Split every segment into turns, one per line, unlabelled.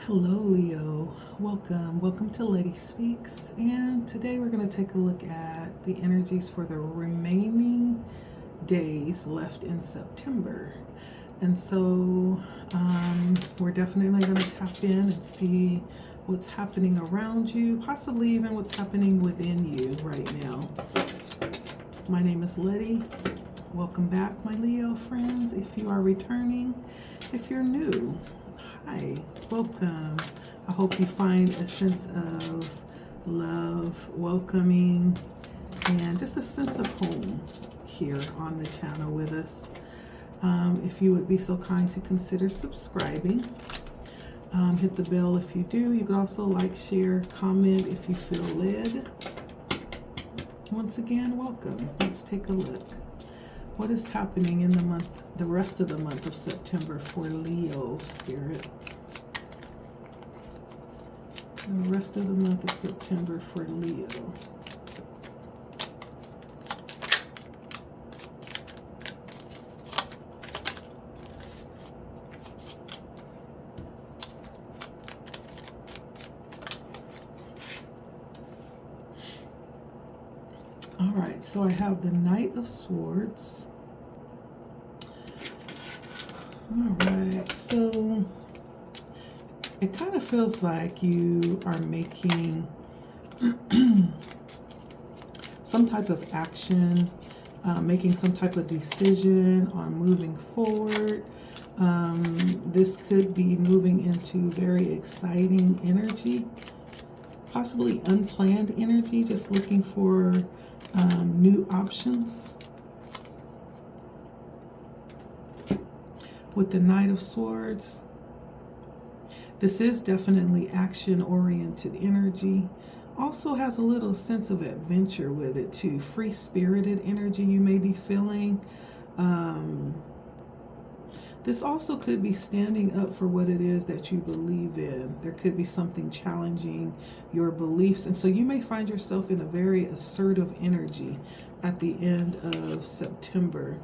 Hello, Leo. Welcome to LettiSpeaks. And today we're going to take a look at the energies for the remaining days left in September. And so we're definitely going to tap in and see what's happening around you, possibly even what's happening within you right now. My name is Letty. Welcome back, my Leo friends. If you are returning, if you're new, hi, welcome. I hope you find a sense of love, welcoming, and just a sense of home here on the channel with us. If you would be so kind to consider subscribing, hit the bell if you do. You could also like, share, comment if you feel led. Once again, welcome. Let's take a look. What is happening in the rest of the month of September for Leo spirit? The rest of the month of September for Leo. All right, so I have the Knight of Swords. All right, so it kind of feels like you are making some type of action, making some type of decision on moving forward. This could be moving into very exciting energy, possibly unplanned energy, just looking for new options. With the Knight of Swords, this is definitely action-oriented energy. Also has a little sense of adventure with it too. Free-spirited energy you may be feeling. This also could be standing up for what it is that you believe in. There could be something challenging your beliefs. And so you may find yourself in a very assertive energy at the end of September.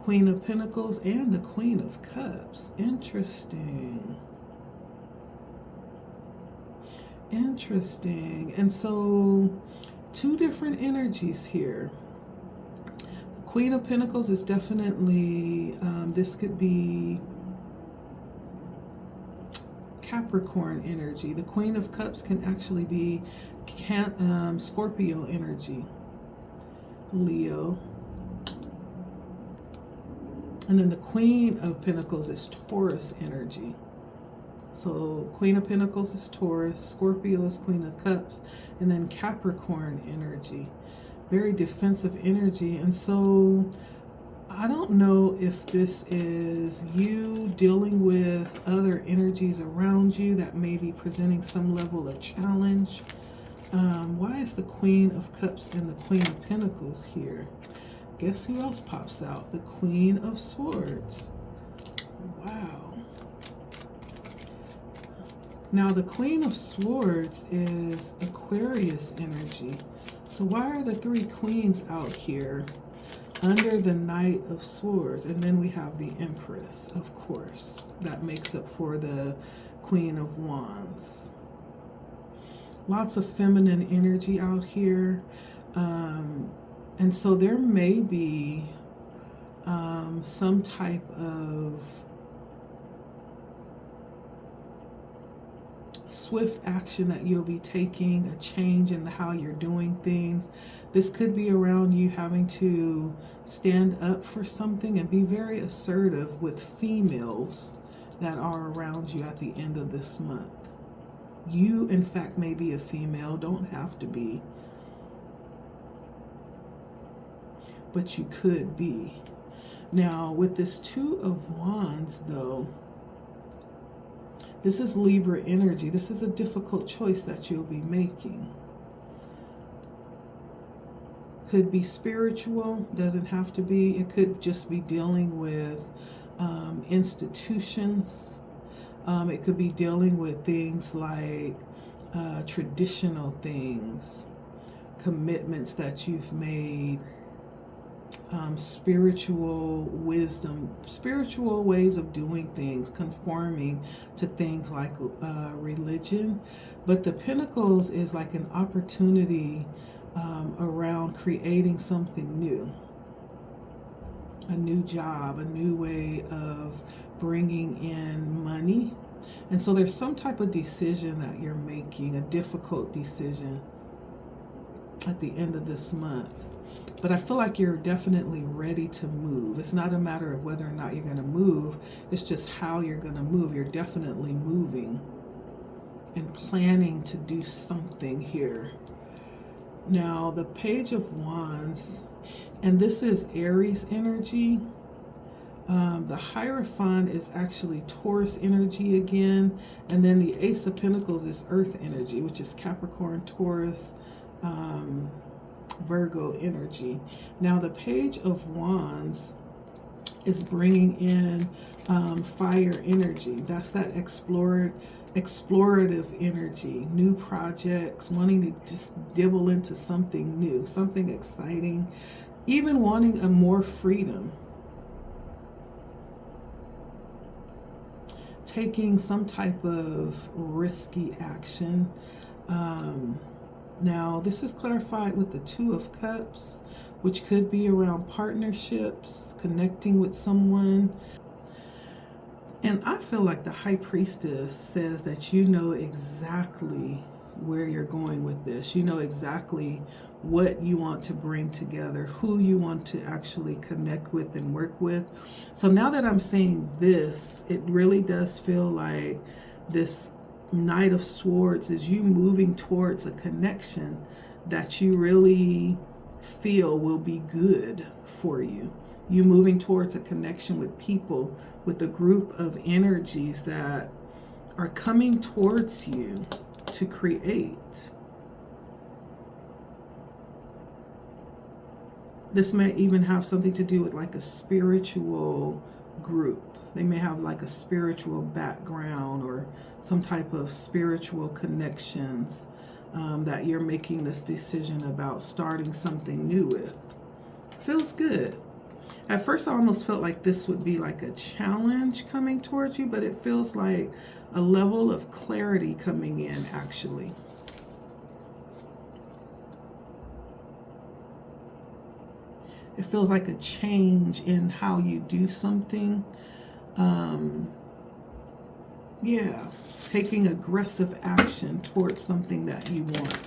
Queen of Pentacles and the Queen of Cups. Interesting. Interesting. And so two different energies here. The Queen of Pentacles is definitely, this could be Capricorn energy. The Queen of Cups can actually be Scorpio energy. Leo. And then the Queen of Pentacles is Taurus energy. So Queen of Pentacles is Taurus, Scorpio is Queen of Cups, and then Capricorn energy. Very defensive energy. And so I don't know if this is you dealing with other energies around you that may be presenting some level of challenge. Why is the Queen of Cups and the Queen of Pentacles here? Guess who else pops out? The Queen of Swords. Wow. Now the Queen of Swords is Aquarius energy. So why are the three queens out here under the Knight of Swords? And then we have the Empress, of course. That makes up for the Queen of Wands. Lots of feminine energy out here. And so there may be some type of swift action that you'll be taking, a change in how you're doing things. This could be around you having to stand up for something and be very assertive with females that are around you at the end of this month. You, in fact, may be a female, don't have to be, but you could be. Now, with this Two of Wands, though, this is Libra energy. This is a difficult choice that you'll be making. Could be spiritual, doesn't have to be. It could just be dealing with institutions. It could be dealing with things like traditional things, commitments that you've made. spiritual wisdom, spiritual ways of doing things, conforming to things like religion. But the Pentacles is like an opportunity around creating something new, a new job, a new way of bringing in money. And so there's some type of decision that you're making, a difficult decision at the end of this month. But I feel like you're definitely ready to move. It's not a matter of whether or not you're going to move. It's just how you're going to move. You're definitely moving and planning to do something here. Now, the Page of Wands, and this is Aries energy. The Hierophant is actually Taurus energy again. And then the Ace of Pentacles is Earth energy, which is Capricorn, Taurus, Virgo energy. Now, the Page of Wands is bringing in fire energy. That's that explorative energy, new projects, wanting to just dibble into something new, something exciting, even wanting a more freedom. Taking some type of risky action. Now, this is clarified with the Two of Cups, which could be around partnerships, connecting with someone. And I feel like the High Priestess says that you know exactly where you're going with this. You know exactly what you want to bring together, who you want to actually connect with and work with. So now that I'm saying this, it really does feel like this Knight of Swords is you moving towards a connection that you really feel will be good for you. You moving towards a connection with people, with a group of energies that are coming towards you to create. This may even have something to do with like a spiritual group. They may have like a spiritual background or some type of spiritual connections that you're making this decision about starting something new with. Feels good. At first, I almost felt like this would be like a challenge coming towards you, but it feels like a level of clarity coming in, actually. It feels like a change in how you do something. Yeah, taking aggressive action towards something that you want.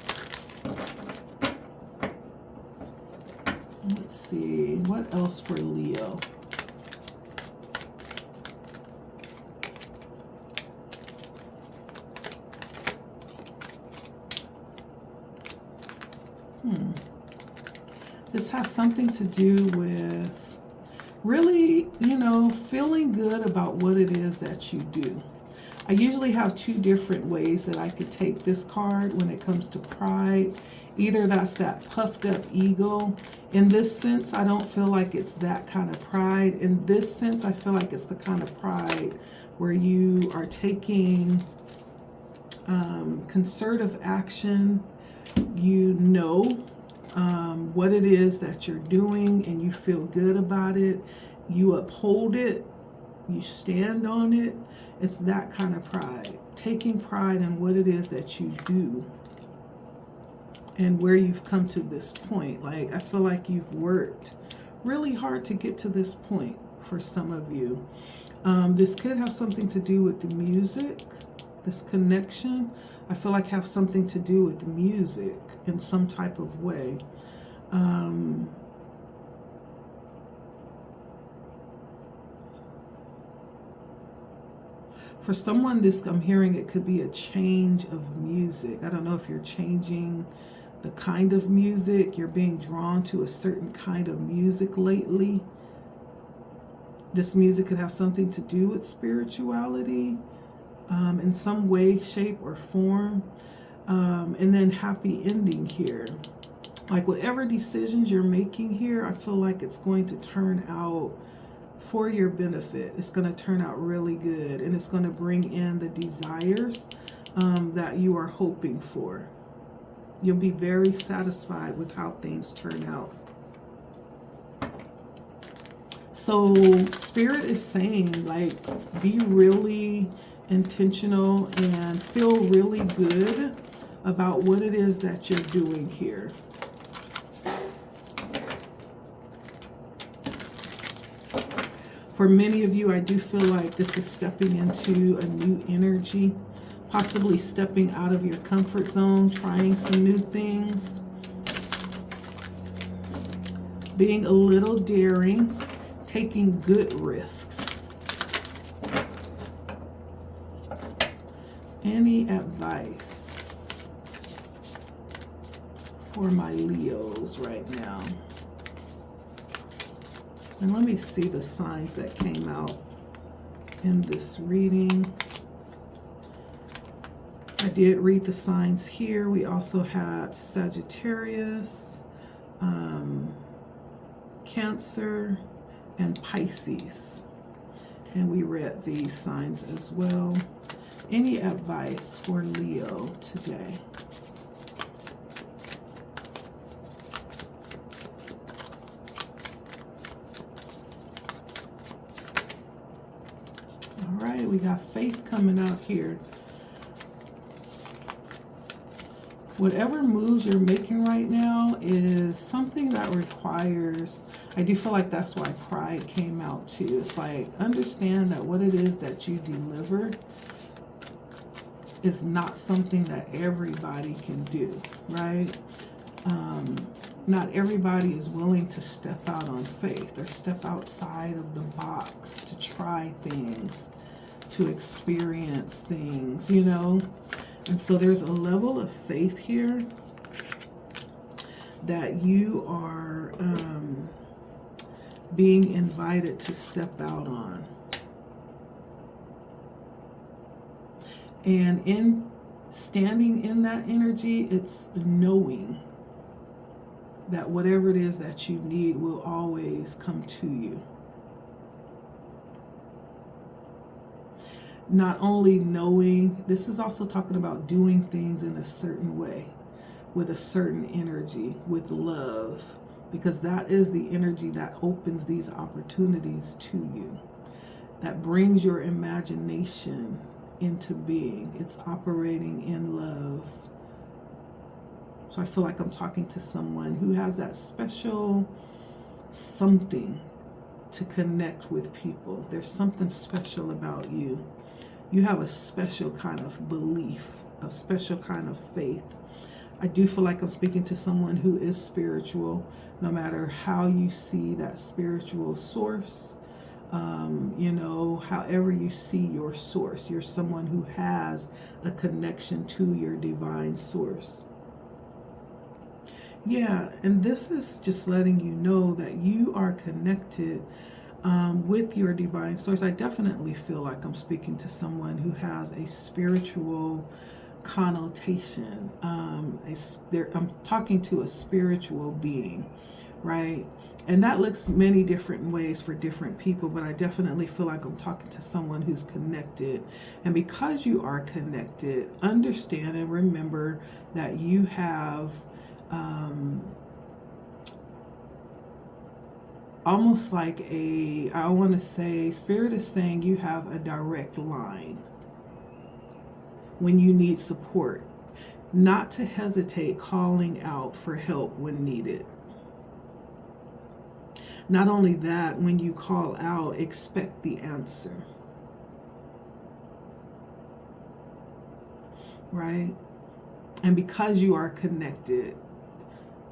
Let's see, what else for Leo? This has something to do with really, feeling good about what it is that you do. I usually have two different ways that I could take this card when it comes to pride. Either that's that puffed up ego. In this sense, I don't feel like it's that kind of pride. In this sense, I feel like it's the kind of pride where you are taking concerted action. You know what it is that you're doing and you feel good about it. You uphold it. You stand on it. It's that kind of pride. Taking pride in what it is that you do and where you've come to this point. Like, I feel like you've worked really hard to get to this point for some of you. This could have something to do with the music. This connection, I feel like have something to do with music in some type of way. For someone, I'm hearing it could be a change of music. I don't know if you're changing the kind of music. You're being drawn to a certain kind of music lately. This music could have something to do with spirituality in some way, shape, or form. And then happy ending here. Like whatever decisions you're making here, I feel like it's going to turn out for your benefit. It's going to turn out really good, and it's going to bring in the desires that you are hoping for. You'll be very satisfied with how things turn out. So Spirit is saying, like, be really intentional and feel really good about what it is that you're doing here. For many of you, I do feel like this is stepping into a new energy, possibly stepping out of your comfort zone, trying some new things, being a little daring, taking good risks. Any advice for my Leos right now? And let me see the signs that came out in this reading. I did read the signs here. We also had Sagittarius, Cancer, and Pisces. And we read these signs as well. Any advice for Leo today? All right, we got faith coming out here. Whatever moves you're making right now is something that requires, I do feel like that's why pride came out too. It's like, understand that what it is that you deliver is not something that everybody can do, right? Not everybody is willing to step out on faith or step outside of the box to try things, to experience things, you know? And so there's a level of faith here that you are being invited to step out on. And in standing in that energy, it's knowing that whatever it is that you need will always come to you. Not only knowing, this is also talking about doing things in a certain way, with a certain energy, with love, because that is the energy that opens these opportunities to you, that brings your imagination into being. It's operating in love. So I feel like I'm talking to someone who has that special something to connect with people. There's something special about you. You have a special kind of belief, a special kind of faith. I do feel like I'm speaking to someone who is spiritual, no matter how you see that spiritual source. You know, however you see your source, you're someone who has a connection to your divine source. Yeah, and this is just letting you know that you are connected with your divine source. I definitely feel like I'm speaking to someone who has a spiritual connotation. I'm talking to a spiritual being, right? And that looks many different ways for different people, but I definitely feel like I'm talking to someone who's connected. And because you are connected, understand and remember that you have almost like I want to say, Spirit is saying you have a direct line when you need support, not to hesitate calling out for help when needed. Not only that, when you call out, expect the answer, right? And because you are connected,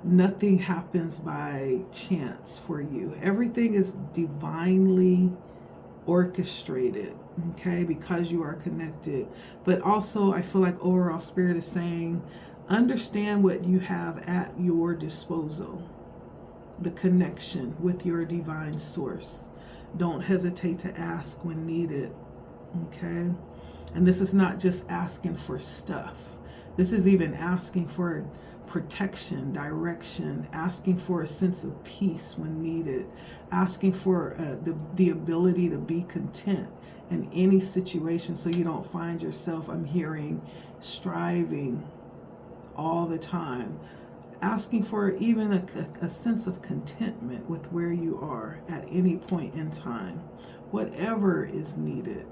nothing happens by chance for you. Everything is divinely orchestrated, okay, because you are connected. But also, I feel like overall Spirit is saying, understand what you have at your disposal, the connection with your divine source. Don't hesitate to ask when needed, okay? And this is not just asking for stuff. This is even asking for protection, direction, asking for a sense of peace when needed, asking for the ability to be content in any situation so you don't find yourself, I'm hearing, striving all the time, asking for even a sense of contentment with where you are at any point in time, whatever is needed.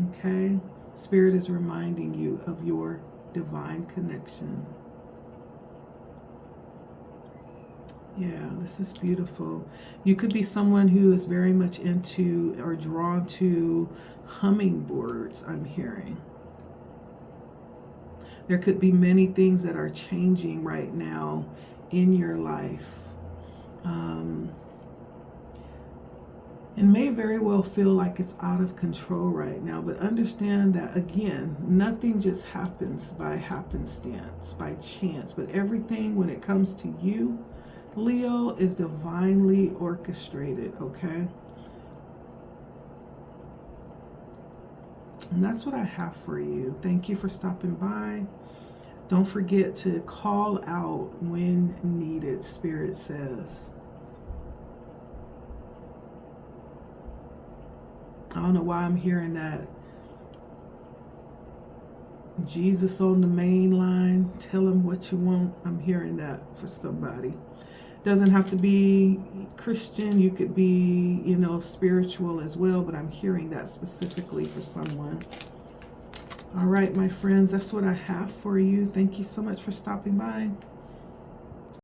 Okay? Spirit is reminding you of your divine connection. Yeah, this is beautiful. You could be someone who is very much into or drawn to hummingbirds, I'm hearing. There could be many things that are changing right now in your life. And may very well feel like it's out of control right now, but understand that, again, nothing just happens by happenstance, by chance, but everything when it comes to you, Leo, is divinely orchestrated, okay? And that's what I have for you. Thank you for stopping by. Don't forget to call out when needed, Spirit says. I don't know why I'm hearing that. Jesus on the main line, tell him what you want. I'm hearing that for somebody. Doesn't have to be Christian. You could be, spiritual as well, but I'm hearing that specifically for someone. All right, my friends, that's what I have for you. Thank you so much for stopping by.